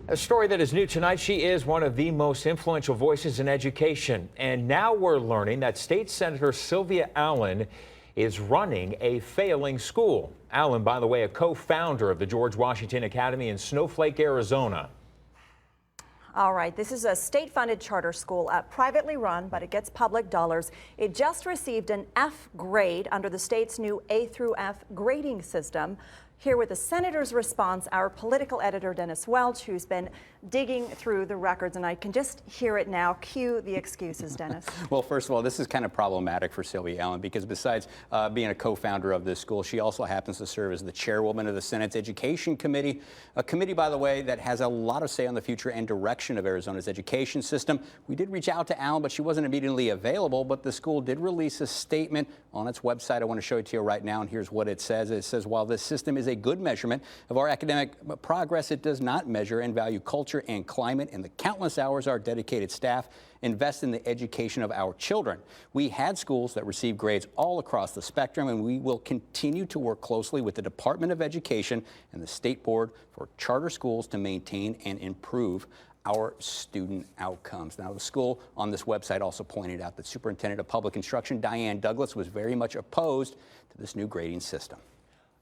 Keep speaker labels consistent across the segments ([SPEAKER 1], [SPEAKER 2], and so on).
[SPEAKER 1] A story that is new tonight. She is one of the most influential voices in education. And now we're learning that State Senator Sylvia Allen is running a failing school. Allen, by the way, a co-founder of the George Washington Academy in Snowflake, Arizona.
[SPEAKER 2] All right, this is a state-funded charter school, privately run, but it gets public dollars. It just received an F grade under the state's new A through F grading system. Here with the senator's response, our political editor, Dennis Welch, who's been digging through the records, and I can just hear it now. Cue the excuses, Dennis.
[SPEAKER 3] Well, first of all, this is kind of problematic for Sylvia Allen because besides being a co-founder of this school, she also happens to serve as the chairwoman of the Senate's Education Committee, a committee, by the way, that has a lot of say on the future and direction of Arizona's education system. We did reach out to Allen, but she wasn't immediately available, but the school did release a statement on its website. I want to show it to you right now, and here's what it says. It says, while this system is a good measurement of our academic progress, it does not measure and value culture and climate and the countless hours our dedicated staff invest in the education of our children. We had schools that received grades all across the spectrum, and we will continue to work closely with the Department of Education and the State Board for Charter Schools to maintain and improve our student outcomes. Now, the school on this website also pointed out that Superintendent of Public Instruction Diane Douglas was very much opposed to this new grading system.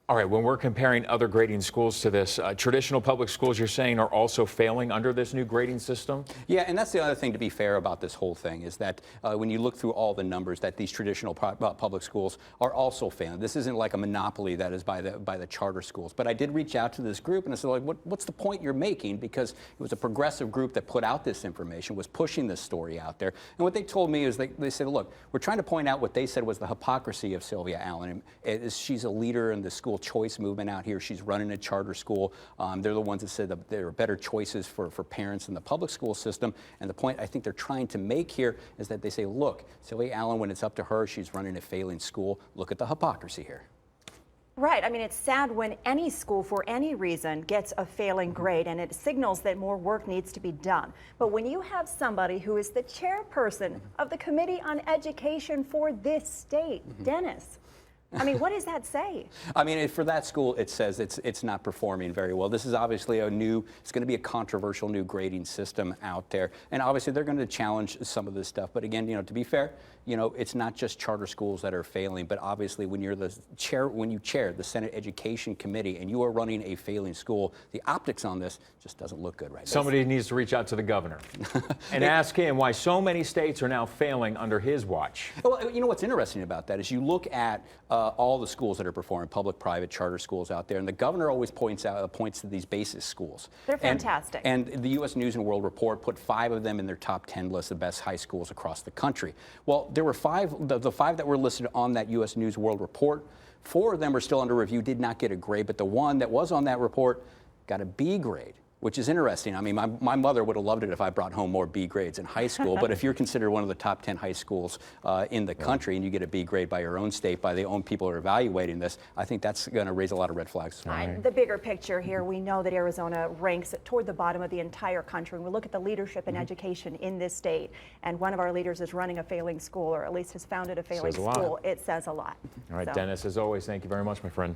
[SPEAKER 1] All right, when we're comparing other grading schools to this, traditional public schools, you're saying, are also failing under this new grading system?
[SPEAKER 3] Yeah, and that's the other thing to be fair about this whole thing is that when you look through all the numbers, that these traditional public schools are also failing. This isn't like a monopoly that is by the charter schools. But I did reach out to this group and I said, like, what's the point you're making? Because it was a progressive group that put out this information, was pushing this story out there. And what they told me is they said, look, we're trying to point out what they said was the hypocrisy of Sylvia Allen. And she's a leader in the school choice movement out here. She's running a charter school. They're the ones that said that there are better choices for parents in the public school system. And the point I think they're trying to make here is that they say, look, Sylvia Allen, when it's up to her, she's running a failing school. Look at the hypocrisy here.
[SPEAKER 2] Right. I mean, it's sad when any school, for any reason, gets a failing grade, and it signals that more work needs to be done. But when you have somebody who is the chairperson of the Committee on Education for this state, Dennis, I mean, what does that say?
[SPEAKER 3] I mean, for that school, it says it's not performing very well. This is obviously it's going to be a controversial new grading system out there. And obviously, they're going to challenge some of this stuff. But again, to be fair, it's not just charter schools that are failing. But obviously, when you're when you chair the Senate Education Committee and you are running a failing school, the optics on this just doesn't look good right now.
[SPEAKER 1] Somebody needs to reach out to the governor and ask him why so many states are now failing under his watch.
[SPEAKER 3] Well, what's interesting about that is you look at all the schools that are performing, public, private, charter schools out there, and the governor always points to these basis schools.
[SPEAKER 2] They're fantastic.
[SPEAKER 3] And the U.S. News and World Report put 5 of them in their top 10 list of best high schools across the country. Well, there were 5, the 5 that were listed on that U.S. News World Report, 4 of them are still under review, did not get a grade, but the one that was on that report got a B grade, which is interesting. I mean, my mother would have loved it if I brought home more B grades in high school, but if you're considered one of the top 10 high schools in the country and you get a B grade by your own state, by the own people who are evaluating this, I think that's going to raise a lot of red flags.
[SPEAKER 2] Right. The bigger picture here, we know that Arizona ranks toward the bottom of the entire country. We look at the leadership in education in this state, and one of our leaders is running a failing school, or at least has founded a failing school. It says a lot.
[SPEAKER 1] All right, Dennis, as always, thank you very much, my friend.